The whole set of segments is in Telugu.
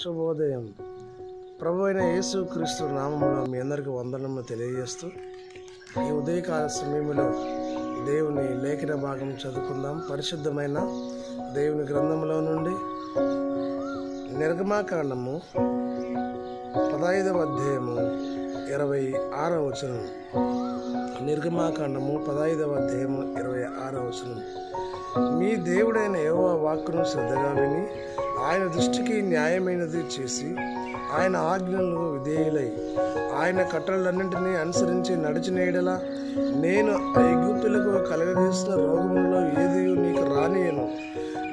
శుభోదయం. ప్రభు అయిన యేసు క్రీస్తు నామములో మీ అందరికీ వందనములు తెలియజేస్తూ ఈ ఉదయకాల సమయంలో దేవుని లేఖన భాగం చదువుకుందాం. పరిశుద్ధమైన దేవుని గ్రంథంలో నుండి నిర్గమాకాండము 15వ అధ్యాయము 26వ వచనం. నిర్గమాకాండము 15వ అధ్యాయము 26వ వచనం. మీ దేవుడైన యెహోవా వాక్కును శ్రద్ధగా విని ఆయన దృష్టికి న్యాయమైనది చేసి ఆయన ఆజ్ఞలను విధేయులై ఆయన కట్టడలన్నింటినీ అనుసరించి నడిచిన యెడల నేను ఐగుప్తులకు కలగజేసిన రోగములలో ఏది నీకు రానియను,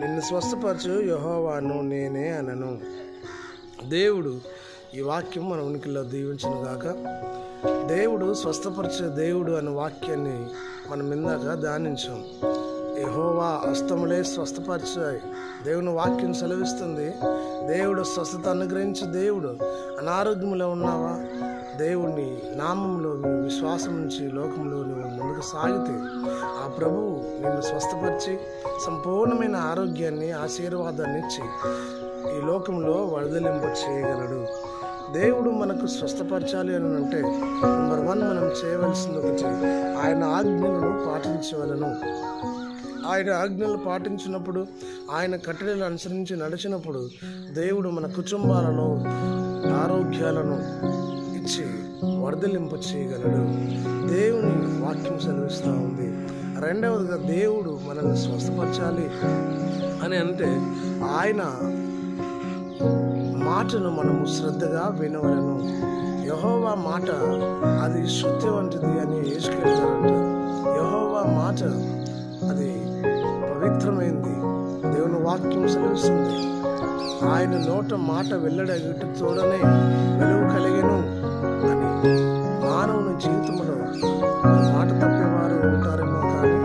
నిన్ను స్వస్థపరచు యెహోవాను నేనే అనను. దేవుడు ఈ వాక్యం మన ఉనికిలో దీవించును గాక. దేవుడు స్వస్థపరిచే దేవుడు అనే వాక్యాన్ని మనం ఇందాక ధ్యానించాం. యెహోవా హస్తములే స్వస్థపరిచాయి. దేవుని వాక్యం సెలవిస్తుంది. దేవుడు స్వస్థత అనుగ్రహించే దేవుడు. అనారోగ్యంలో ఉన్నావా? దేవుని నామంలో నువ్వు విశ్వాసం నుంచి లోకంలో నువ్వు ముందుకు సాగితే ఆ ప్రభువు నిన్ను స్వస్థపరిచి సంపూర్ణమైన ఆరోగ్యాన్ని, ఆశీర్వాదాన్ని ఇచ్చి ఈ లోకంలో వరదలింప చేయగలడు. దేవుడు మనకు స్వస్థపరచాలి అని అంటే నెంబర్ 1 మనం చేయవలసింది ఒకటి, ఆయన ఆజ్ఞలను పాటించవలను. ఆయన ఆజ్ఞలు పాటించినప్పుడు, ఆయన కట్టడలు అనుసరించి నడిచినప్పుడు దేవుడు మన కుటుంబాలలో ఆరోగ్యాలను ఇచ్చి వర్ధలింప చేయగలడు. దేవుని వాక్యం సెలవిస్తూ ఉంది. రెండవదిగా దేవుడు మనల్ని స్వస్థపరచాలి అని అంటే ఆయన మాటను మనము శ్రద్ధగా వినవలను. యెహోవా మాట అది శుద్ధి వంటిది అని యేసుకేలు గారు అంటారు. యెహోవా మాట అది పవిత్రమైంది. దేవుని వాక్యం సెలవిస్తుంది. ఆయన నోట మాట వెల్లడగిట్టు చూడనే వెలుగు కలిగెను అని. మానవుని జీవితంలో మాట తప్పేవారు ఉంటారేమో, కానీ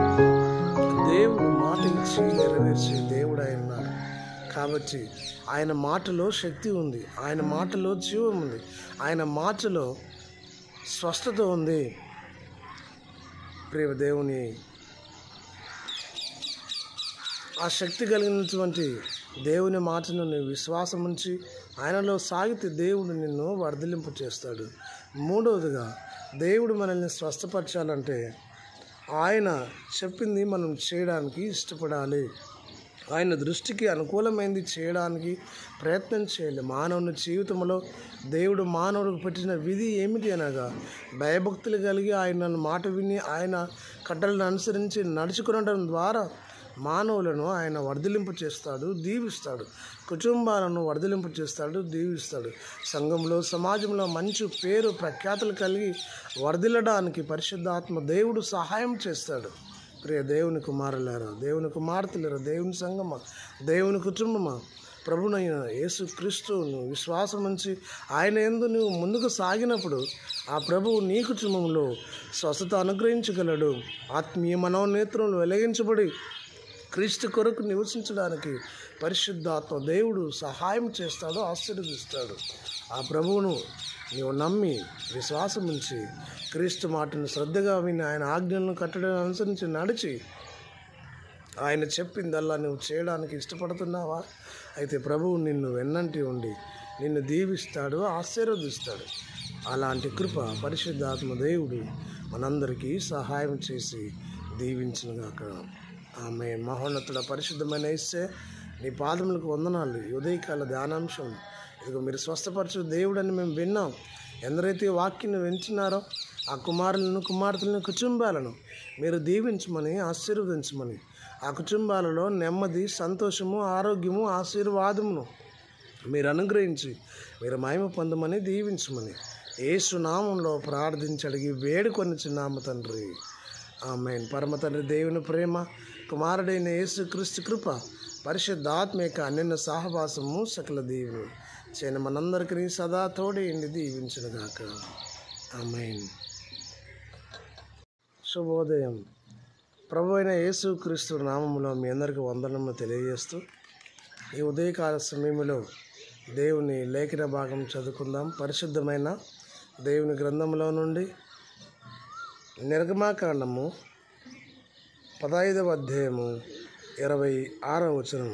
దేవుడు మాట ఇచ్చి నెరవేర్చే దేవుడు ఆయన. కాబట్టి ఆయన మాటలో శక్తి ఉంది, ఆయన మాటలో జీవం ఉంది, ఆయన మాటలో స్వస్థత ఉంది. ప్రియ దేవుని ఆ శక్తి కలిగినటువంటి దేవుని మాటను నువ్వు విశ్వాసం ఉంచి ఆయనలో సాగితే దేవుడు నిన్ను వర్ధలింపు చేస్తాడు. మూడవదిగా దేవుడు మనల్ని స్వస్థపరచాలంటే ఆయన చెప్పింది మనం చేయడానికి ఇష్టపడాలి. ఆయన దృష్టికి అనుకూలమైనది చేయడానికి ప్రయత్నం చేయాలి. మానవుని జీవితంలో దేవుడు మానవుడికి పెట్టిన విధి ఏమిటి అనగా భయభక్తులు కలిగి ఆయన మాట విని ఆయన కట్టలను అనుసరించి నడుచుకునడం ద్వారా మానవులను ఆయన వర్ధలింపు చేస్తాడు, దీవిస్తాడు. కుటుంబాలను వర్ధలింపు చేస్తాడు, దీవిస్తాడు. సంఘంలో, సమాజంలో మంచి పేరు ప్రఖ్యాతులు కలిగి వర్ధిల్లడానికి పరిశుద్ధాత్మ దేవుడు సహాయం చేస్తాడు. ప్రియ దేవుని కుమారులారా, దేవుని కుమార్తెలారా, దేవుని సంఘమా, దేవుని కుటుంబమా, ప్రభునైన యేసు క్రీస్తును విశ్వాసం ఉంచి ఆయన యందు నువ్వు ముందుకు సాగినప్పుడు ఆ ప్రభువు నీ కుటుంబంలో స్వస్థత అనుగ్రహించగలడు. ఆత్మీయ మనోనేత్రములు వెలిగించబడి క్రీస్తు కొరకు నివసించడానికి పరిశుద్ధాత్మ దేవుడు సహాయం చేస్తాడు, ఆశీర్వదిస్తాడు. ఆ ప్రభువును నీవు నమ్మి విశ్వాసం ఉంచి క్రీస్తు మాటను శ్రద్ధగా విని ఆయన ఆజ్ఞలను కట్టడం అనుసరించి నడిచి ఆయన చెప్పిందల్లా నువ్వు చేయడానికి ఇష్టపడుతున్నావా? అయితే ప్రభువు నిన్ను వెన్నంటి ఉండి నిన్ను దీవిస్తాడు, ఆశీర్వదిస్తాడు. అలాంటి కృప పరిశుద్ధాత్మ దేవుడు మనందరికీ సహాయం చేసి దీవించునుగాక. ఆమె మహోన్నతుడ పరిశుద్ధమైన యేసే, నీ పాదములకు వందనాలు. ఉదయకాల ధ్యానాంశం ఇదిగో మీరు స్వస్థపరచు దేవుడని మేము విన్నాం. ఎందరైతే వాక్యాన్ని వింటున్నారో ఆ కుమారులను, కుమార్తెలను, కుటుంబాలను మీరు దీవించమని, ఆశీర్వదించమని, ఆ కుటుంబాలలో నెమ్మది, సంతోషము, ఆరోగ్యము, ఆశీర్వాదమును మీరు అనుగ్రహించి మీరు మహిమ పొందమని, దీవించమని యేసు నామంలో ప్రార్థించి అడిగి వేడుకొనిచున్నాము తండ్రి. ఆమేన్. పరమ తండ్రి దేవుని ప్రేమ, కుమారుడైన యేసు క్రీస్తు కృప, పరిశుద్ధాత్మ యొక్క అన్యోన్య సహవాసము, సకల దీవెనలు చేయని మనందరికీ సదా తోడేయండి, దీవించునుగాక. ఆమేన్. శుభోదయం. ప్రభు అయిన యేసు క్రీస్తు నామములో మీ అందరికీ వందనములు తెలియజేస్తూ ఈ ఉదయకాల సమయంలో దేవుని లేఖన భాగం చదువుకుందాం. పరిశుద్ధమైన దేవుని గ్రంథంలో నుండి నిర్గమాకాండము 15వ అధ్యాయము 26వ వచనం.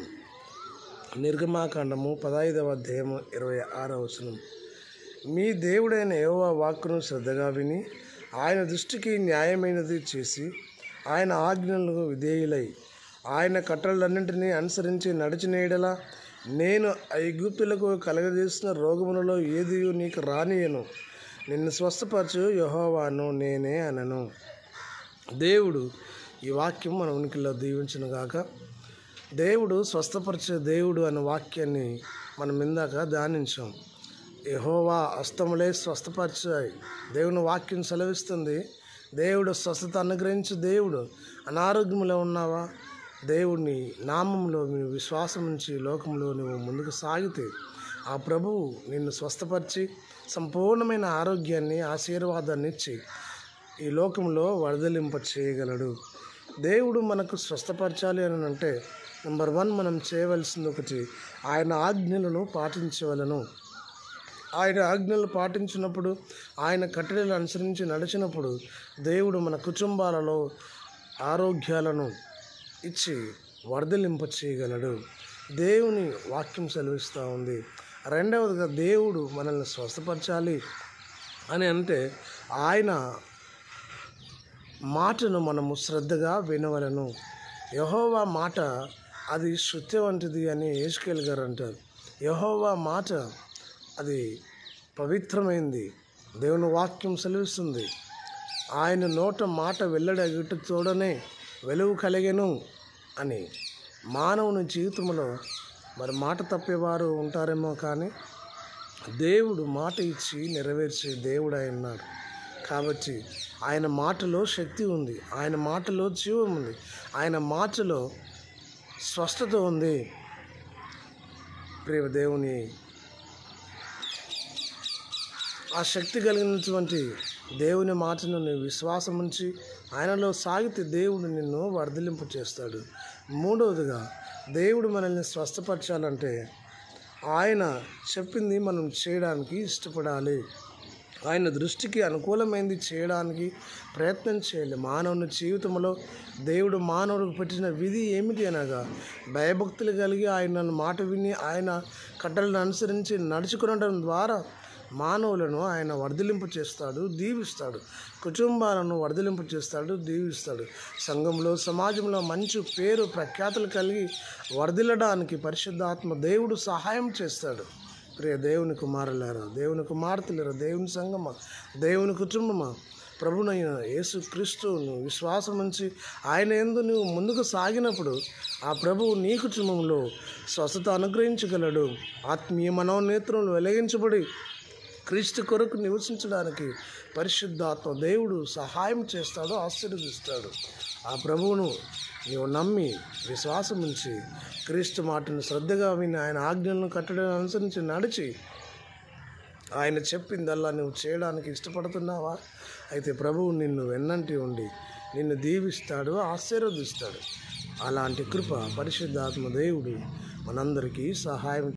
నిర్గమాకాండము 15వ అధ్యాయము 26వ వచనం. మీ దేవుడైన యెహోవా వాక్కును శ్రద్ధగా విని ఆయన దృష్టికి న్యాయమైనది చేసి ఆయన ఆజ్ఞలకు విధేయులై ఆయన కట్టడలన్నింటినీ అనుసరించి నడిచిన యెడల నేను ఐగుప్తులకు కలగజేసిన రోగములలో ఏదియు నీకు రానియను, నిన్ను స్వస్థపరచు యెహోవాను నేనే అనను. దేవుడు ఈ వాక్యం మన ఉనికిలో దీవించును గాక. దేవుడు స్వస్థపరిచే దేవుడు అనే వాక్యాన్ని మనం ఇందాక ధ్యానించాం. యెహోవా హస్తములే స్వస్థపరిచాయి. దేవుని వాక్యం సెలవిస్తుంది. దేవుడు స్వస్థత అనుగ్రహించు దేవుడు. అనారోగ్యంలో ఉన్నావా? దేవుని నామంలో మీరు విశ్వాసం ఉంచి లోకంలో నువ్వు ముందుకు సాగితే ఆ ప్రభువు నిన్ను స్వస్థపరిచి సంపూర్ణమైన ఆరోగ్యాన్ని ఆశీర్వాదాన్ని ఇచ్చి ఈ లోకంలో వరదలింప చేయగలడు. దేవుడు మనకు స్వస్థపరచాలి అని అంటే నెంబర్ 1 మనం చేయవలసింది ఒకటి, ఆయన ఆజ్ఞలను పాటించవలను. ఆయన ఆజ్ఞలు పాటించినప్పుడు, ఆయన కట్టడలు అనుసరించి నడిచినప్పుడు దేవుడు మన కుటుంబాలలో ఆరోగ్యాలను ఇచ్చి వర్ధలింప చేయగలడు. దేవుని వాక్యం సెలవిస్తూ ఉంది. రెండవదిగా దేవుడు మనల్ని స్వస్థపరచాలి అని అంటే ఆయన మాటను మనము శ్రద్ధగా వినవలను. యెహోవా మాట అది శుద్ధి వంటిది అని యెహెజ్కేలు గారు అంటారు. యెహోవా మాట అది పవిత్రమైంది. దేవుని వాక్యం సెలవిస్తుంది. ఆయన నోట మాట వెల్లడగుట తోడనే వెలుగు కలిగెను అని. మానవుని జీవితంలో మరి మాట తప్పేవారు ఉంటారేమో, కానీ దేవుడు మాట ఇచ్చి నెరవేర్చే దేవుడు ఉన్నాడు. కాబట్టి ఆయన మాటలో శక్తి ఉంది, ఆయన మాటలో జీవం ఉంది, ఆయన మాటలో స్వస్థత ఉంది. ప్రియ దేవుని ఆ శక్తి కలిగినటువంటి దేవుని మాటను నీ విశ్వాసం ఉంచి ఆయనలో సాగితే దేవుడు నిన్ను వర్ధలింపు చేస్తాడు. మూడవదిగా దేవుడు మనల్ని స్వస్థపరచాలంటే ఆయన చెప్పింది మనం చేయడానికి ఇష్టపడాలి. ఆయన దృష్టికి అనుకూలమైనది చేయడానికి ప్రయత్నం చేయాలి. మానవుని జీవితంలో దేవుడు మానవుడికి పెట్టిన విధి ఏమిటి అనగా భయభక్తులు కలిగి ఆయన మాట విని ఆయన కట్టలను అనుసరించి నడుచుకునడం ద్వారా మానవులను ఆయన వర్ధలింపు చేస్తాడు, దీవిస్తాడు. కుటుంబాలను వర్ధలింపు చేస్తాడు, దీవిస్తాడు. సంఘంలో సమాజంలో మంచి పేరు ప్రఖ్యాతులు కలిగి వర్ధిల్లడానికి పరిశుద్ధాత్మ దేవుడు సహాయం చేస్తాడు. ప్రియ దేవుని కుమారులారా, దేవుని కుమార్తెలారా, దేవుని సంఘమా, దేవుని కుటుంబమా, ప్రభునైన యేసు క్రీస్తును విశ్వాసం ఉంచి ఆయన యందు నువ్వు ముందుకు సాగినప్పుడు ఆ ప్రభువు నీ కుటుంబంలో స్వస్థత అనుగ్రహించగలడు. ఆత్మీయ మనోనేత్రములు వెలిగించబడి క్రీస్తు కొరకు నివసించడానికి పరిశుద్ధాత్మ దేవుడు సహాయం చేస్తాడు, ఆశీర్వదిస్తాడు. ఆ ప్రభువును నీవు నమ్మి విశ్వాసం ఉంచి క్రీస్తు మాటను శ్రద్ధగా విని ఆయన ఆజ్ఞలను కట్టడం అనుసరించి నడిచి ఆయన చెప్పిందల్లా నువ్వు చేయడానికి ఇష్టపడుతున్నావా? అయితే ప్రభువు నిన్ను వెన్నంటి ఉండి నిన్ను దీవిస్తాడు, ఆశీర్వదిస్తాడు. అలాంటి కృప పరిశుద్ధాత్మ దేవుడు మనందరికీ సహాయం